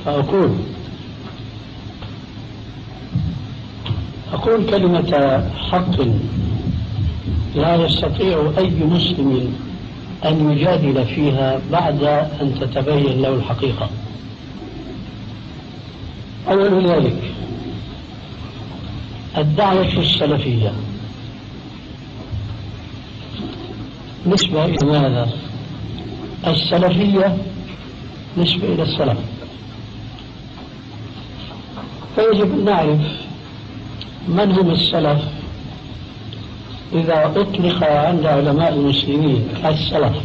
فأقول كلمة حق لا يستطيع أي مسلم أن يجادل فيها بعد أن تتبين له الحقيقة. أول ذلك الدعوة السلفية نسبة إلى ماذا؟ السلفية نسبة إلى السلف، فيجب أن نعرف من هم السلف إذا أطلق عند علماء المسلمين السلف،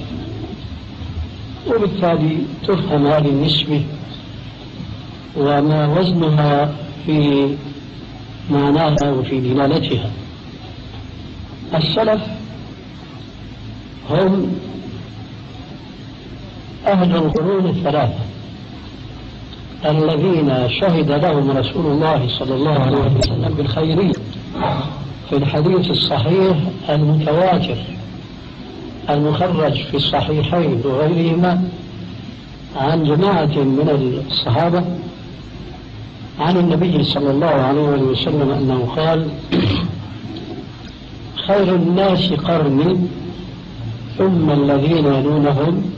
وبالتالي تفهم هذه النسبة وما وزنها في معناها وفي دلالتها. السلف هم أهل القرون الثلاثة الذين شهد لهم رسول الله صلى الله عليه وسلم بالخيرية في الحديث الصحيح المتواتر المخرج في الصحيحين وغيرهما عن جماعة من الصحابة عن النبي صلى الله عليه وسلم أنه قال: خير الناس قرني ثم الذين يلونهم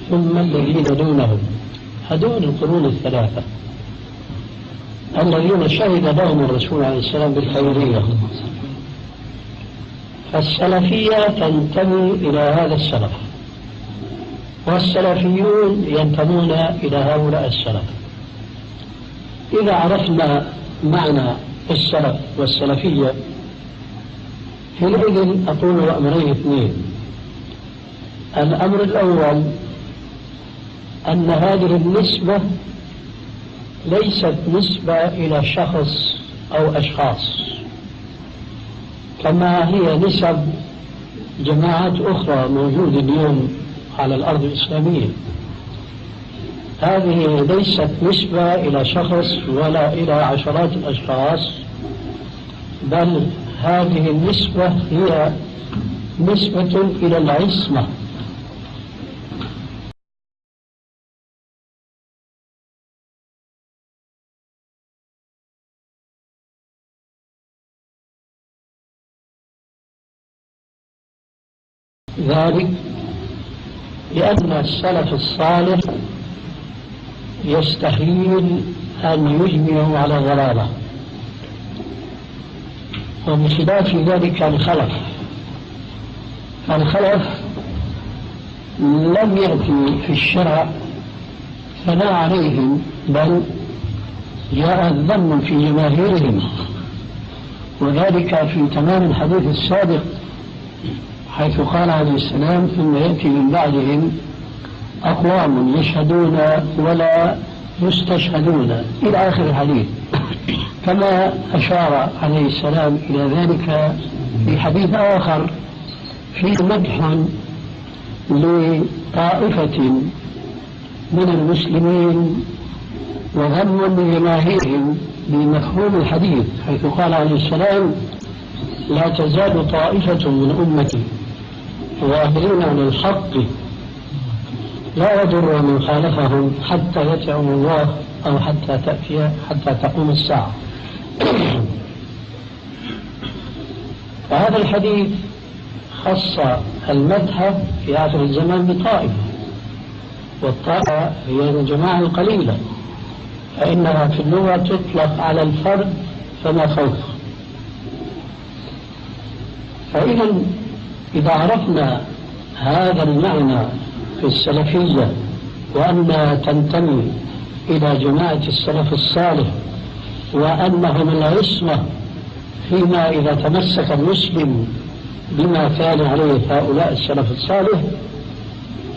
ثم الذين يلونهم. هذول القرون الثلاثة الذين شهد لهم الرسول عليه السلام بالخيرية. فالسلفية تنتمي إلى هذا السلف، والسلفيون ينتمون إلى هؤلاء السلف. إذا عرفنا معنى السلف والسلفية حينئذ أقول أمرين اثنين. الأمر الأول أن هذه النسبة ليست نسبة إلى شخص أو أشخاص كما هي نسب جماعات أخرى موجودة اليوم على الأرض الإسلامية. هذه ليست نسبة إلى شخص ولا إلى عشرات الأشخاص، بل هذه النسبة هي نسبة إلى العصمة. ذلك لأن السلف الصالح يستحيل أن يجمعوا على ضلالة، وبخلاف ذلك الخلف لم يأتي في الشرع ثناء عليهم، بل جاء الذم في جماهيرهم، وذلك في تمام الحديث السابق حيث قال عليه السلام: ثم يأتي من بعدهم أقوام يشهدون ولا يستشهدون، إلى آخر الحديث، كما أشار عليه السلام إلى ذلك في حديث آخر فيه مدح لطائفة من المسلمين وذم لجماهيرهم بمفهوم الحديث، حيث قال عليه السلام: لا تزال طائفة من أمتي ظاهرين على الحق لا يضر من خالفهم حتى يتعم الله أو حتى تقوم الساعة. فهذا الحديث خص المدح في آخر الزمان بطائفة، والطائفة هي الجماعة القليلة، فإنها في اللغة تطلق على الفرد فما فوق. إذا عرفنا هذا المعنى في السلفية وأنها تنتمي إلى جماعة السلف الصالح وأنهم العصمة فيما إذا تمسك المسلم بما كان عليه هؤلاء السلف الصالح،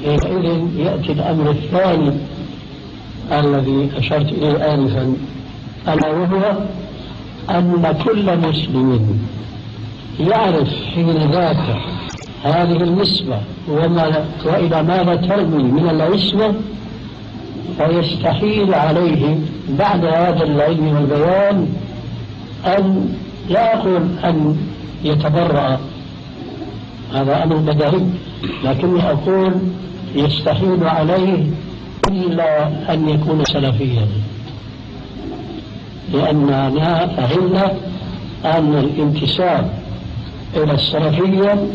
حينئذ يأتي الأمر الثاني الذي أشرت إليه آنفا، ألا وهو أن كل مسلم يعرف حين ذاك هذه النسبة وإلى ماذا ترمي من العصمة، فيستحيل عليه بعد هذا العلم والبيان أن لا أقول أن يتبرأ، هذا أمر بديهي، لكني أقول يستحيل عليه إلا أن يكون سلفيا، لأننا فهمنا أن الانتساب إلى السلفية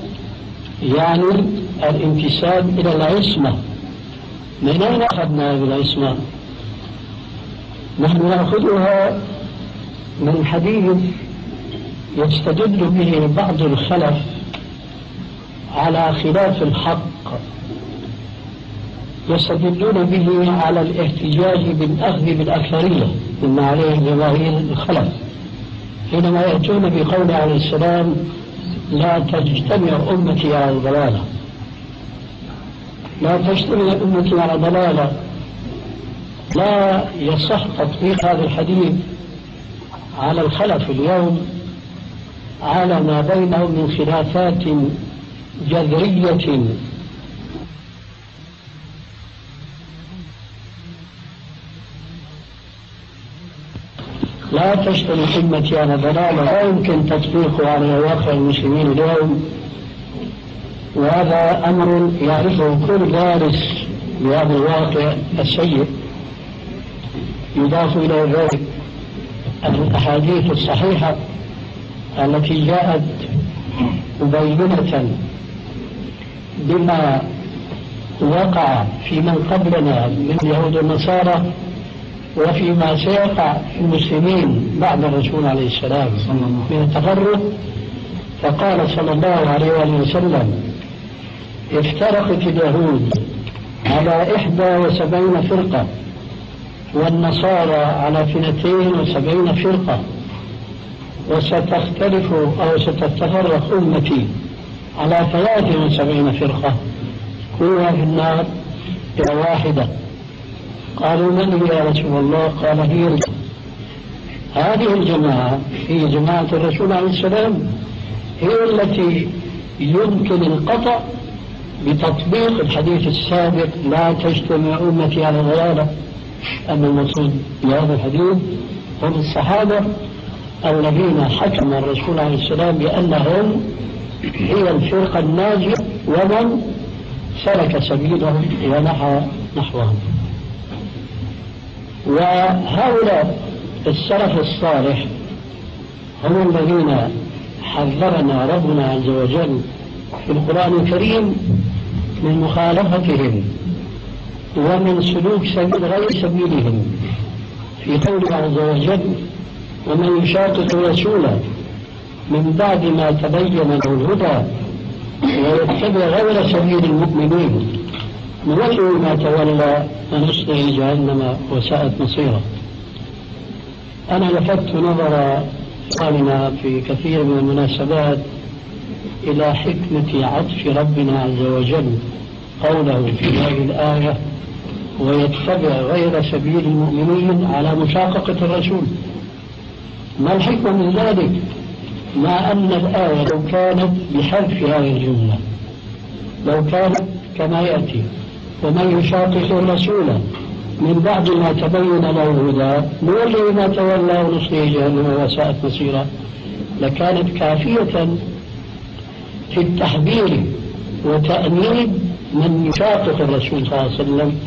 يعني الانتساب إلى العصمة. من أين أخذنا هذه العصمة؟ نحن نأخذها من حديث يستدل به بعض الخلف على خلاف الحق، يستدلون به على الاحتجاج بالأخذ بالأكثرية مما عليه جماهير الخلف، حينما يأتون بقول عليه السلام: لا تجتمع أمتي على الضلالة. لا تجتمع أمتي على ضلالة، لا يصح تطبيق هذا الحديث على الخلف اليوم على ما بينهم من خلافات جذرية لا تجتمع أمتي على ضلالة، لا يمكن تطبيقه على واقع المسلمين اليوم، وهذا أمر يعرفه كل دارس لهذا الواقع السيء. يضاف إلى ذلك الأحاديث الصحيحة التي جاءت مبينة بما وقع في من قبلنا من اليهود والنصارى وفيما سيقع في المسلمين بعد الرسول عليه السلام من التفرق. فقال صلى الله عليه وآله وسلم: افترقت اليهود على 71 فرقة، والنصارى على 72 فرقة، وستختلف أو ستتفرق أمتي على 73 فرقة، كلها في النار إلى واحدة. قالوا: من هي يا رسول الله؟ قال: هي هذه الجماعة، هي جماعة الرسول عليه السلام، هي التي يمكن القطع بتطبيق الحديث السابق: لا تجتمع أمتي على ضلالة. أما المقصود بهذا الحديث هم الصحابة الذين حكم الرسول عليه السلام بأنهم هي الفرقة الناجية ومن سلك سبيلهم ونحى نحوهم. وهؤلاء السلف الصالح هم الذين حذرنا ربنا عز وجل في القرآن الكريم من مخالفتهم ومن سلوك سبيل غير سبيلهم، في قوله عز وجل: ومن يشاقق الرسول من بعد ما تبين له الهدى ويتبع غير سبيل المؤمنين نوله ما تولى ونصله جهنم وساءت مصيره. أنا لفت نظر إخواننا في كثير من المناسبات إلى حكمة عطف ربنا عز وجل قوله في هذه الآية: ويتبع غير سبيل المؤمنين، على مشاققة الرسول. ما الحكمة من ذلك؟ مع أن الآية لو كانت بحذف هذه الجملة، لو كانت كما يأتي: ومن يشاقق الرسول من بعد ما تبين له الهدى نوله ما تولى ونصله جهنم وساءت مصيرا، لكانت كافية في التحذير وتأنيب من يشاقق الرسول صلى الله عليه وسلم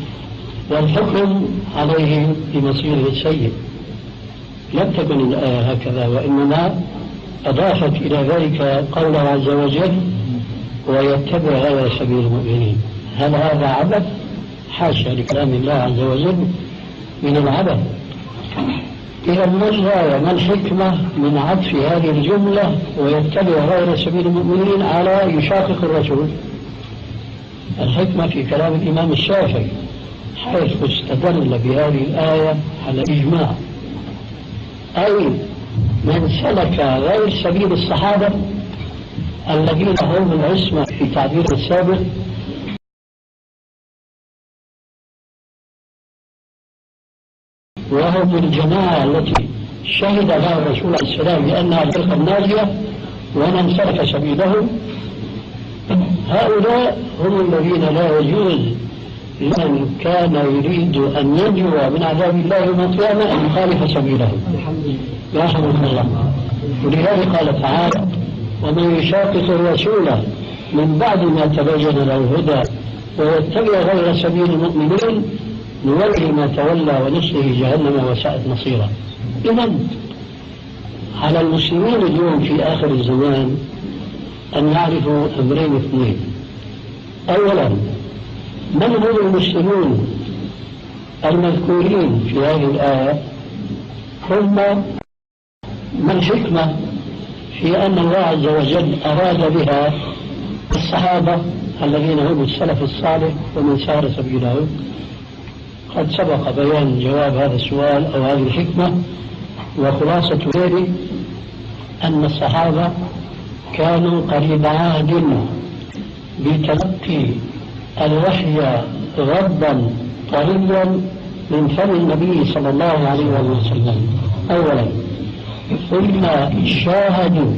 والحكم عليه بمصيره السيء. لم تكن الآية هكذا، وإنما أضافت إلى ذلك قوله عز وجل: ويتبع غير سبيل المؤمنين. هل هذا عبث؟ حاشا لكلام الله عز وجل من العبث. إذا ما الغاية، ما الحكمة من عطف هذه الجملة ويتبع غير سبيل المؤمنين على يشاقق الرسول؟ الحكمة في كلام الإمام الشافعي حيث استدل بهذه الآية على إجماع، أي من سلك غير سبيل الصحابة الذين هم العصمة في تعبير السابق، وهم الجماعة التي شهد لها الرسول عليه السلام بأنها الفرقة الناجية ومن سلك سبيلهم، هؤلاء هم الذين لا يجوز لمن كان يريد أن ينجو من عذاب الله يوم القيامة أن يخالف سبيلهم. يرحمهم الله. ولذلك قال تعالى: ومن يشاقق الرسول من بعد ما تبين له الهدى ويتبع غير سبيل المؤمنين نولي ما تولى ونصله جهنم وساءت مصيرا. إذن على المسلمين اليوم في آخر الزمان أن يعرفوا أمرين اثنين. أولا، من هم المسلمون المذكورين في هذه الآية؟ هم ما الحكمة في أن الله عز وجل أراد بها الصحابة الذين هم السلف الصالح ومن سار سبيلهم؟ قد سبق بيان جواب هذا السؤال أو هذه الحكمة، وخلاصة ذلك أن الصحابة كانوا قريب عهد بتلقي الوحي غضا طريا من فم النبي صلى الله عليه وسلم أولا، ثم شاهدوا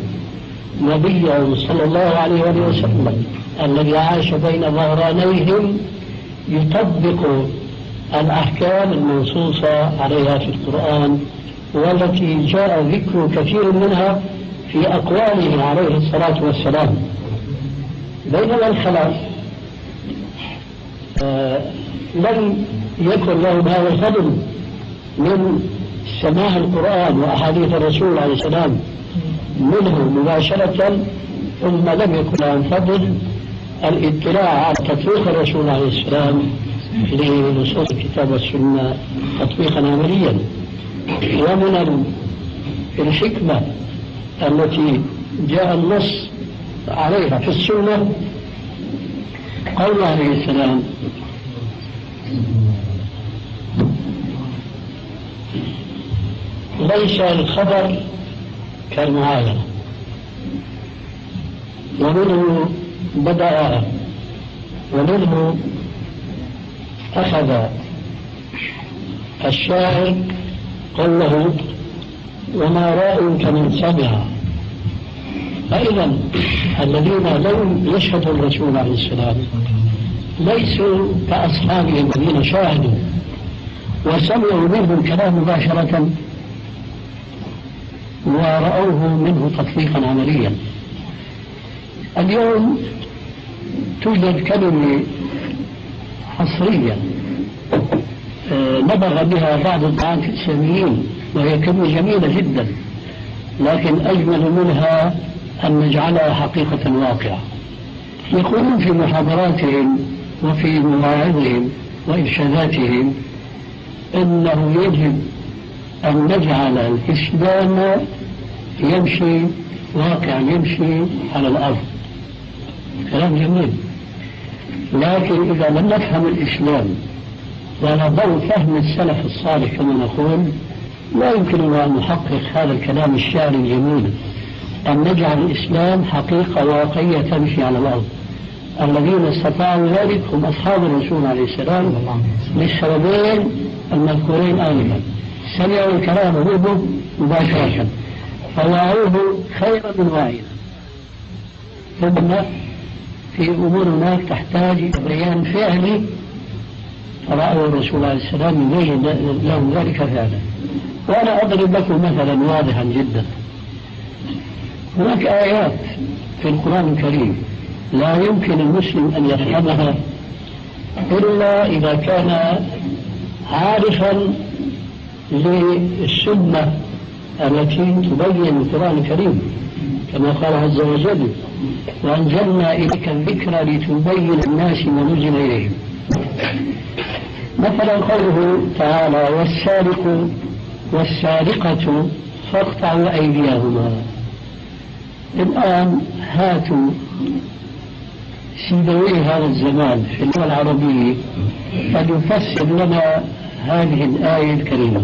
نبيه صلى الله عليه وسلم الذي عاش بين ظهرانيهم يطبق الأحكام المنصوصة عليها في القرآن، والتي جاء ذكر كثير منها في أقواله عليه الصلاة والسلام. بينما الخلاف لم يكن لهم هذا الفضل من سماع القرآن وأحاديث الرسول عليه السلام منه مباشرة، ثم لم يكن لهم فضل الاطلاع على تطبيق الرسول عليه السلام لنصوص الكتاب والسنة تطبيقا عمليا. ومن الحكمة التي جاء النص عليها في السنة قول عليه السلام: ليس الخبر كالمعاينة. ومنه بدأ ومنه أخذ الشاعر قوله: وما رأيك من سمع. فإذا الذين لم يشهدوا الرسول عليه السلام ليسوا كأصحابه الذين شاهدوا وسمعوا منه الكلام مباشرة ورأوه منه تطبيقا عمليا. اليوم توجد كلمة حصرية نبغ بها بعض الدعاة الإسلاميين، وهي كلمة جميلة جدا، لكن أجمل منها أن نجعلها حقيقة واقعة. يقولون في محاضراتهم وفي مواعظهم وإرشاداتهم إنه يجب أن نجعل الإسلام يمشي واقعا، يمشي على الأرض. كلام جميل، لكن إذا لم نفهم الإسلام وعلى ضوء فهم السلف الصالح كما نقول، لا يمكننا أن نحقق هذا الكلام الشعري الجميل، أن نجعل الإسلام حقيقة واقعية تمشي على الأرض. الذين استطاعوا ذلك هم أصحاب الرسول عليه السلام للسببين المذكورين آنفا: سمعوا الكلام منه مباشرة فوعوه خيرا من واعينا، ثم في أمور هناك تحتاج إلى بيان فعلي فرأوا الرسول عليه السلام يبين لهم ذلك فعلا. وأنا أضرب لكم مثلا واضحا جدا. هناك آيات في القرآن الكريم لا يمكن المسلم أن يفهمها إلا إذا كان عارفا للسنة التي تبين القرآن الكريم، كما قال عز وجل: وأنزلنا إليك الذكر لتبين الناس ما نزل إليهم. مثلا قوله تعالى: والسارق والسارقة فاقطعوا أيديهما. الآن هاتوا سيبوي هذا الزمان في اللغة العربية فليفسر لنا هذه الآية الكريمة.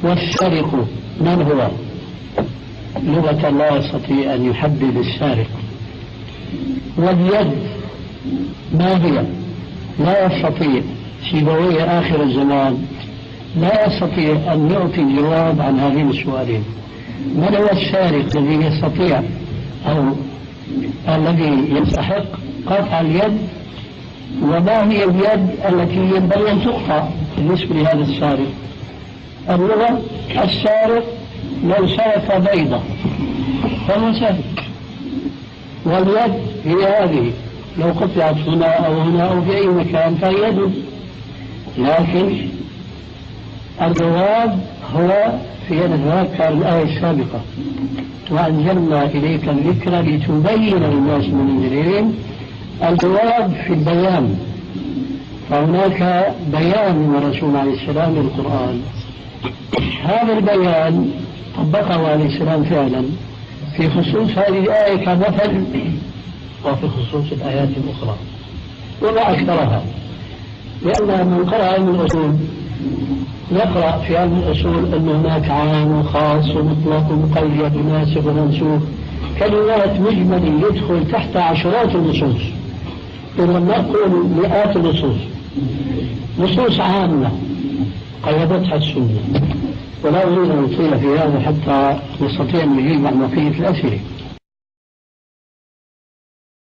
والسارق من هو؟ لغة لا يستطيع أن يحدد السارق. واليد ما هي؟ لا يستطيع سيبوي آخر الزمان لا يستطيع أن يعطي جواب عن هذين السؤالين. من هو السارق الذي يستطيع أو الذي يستحق قطع اليد؟ وما هي اليد التي ينبغي أن تقطع بالنسبة لهذا السارق؟ اللغة: السارق لو سرق بيضة فهو سارق، واليد هي هذه، لو قطعت هنا أو هنا أو في أي مكان فهي يد. لكن الجواب هو في نتذكر الآية السابقة وأنزلنا إليك الذكر لتبين للناس ما نزل. الجواب في البيان، فهناك بيان من الرسول عليه السلام للقرآن. هذا البيان طبقه عليه السلام فعلا في خصوص هذه الآية كمثل، وفي خصوص الآيات الأخرى وما أكثرها. لأن من قرأ علم الأصول يقرأ في علم الأصول أن هناك عام وخاص ومطلق ومقيد وناسخ ومنسوخ، كلمات مجمل يدخل تحت عشرات النصوص، إن لم نقول مئات النصوص، نصوص عامة قيدتها السنة. ولا أريد أن أطيل في هذا حتى نستطيع أن نجيب عن بقية الأسئلة.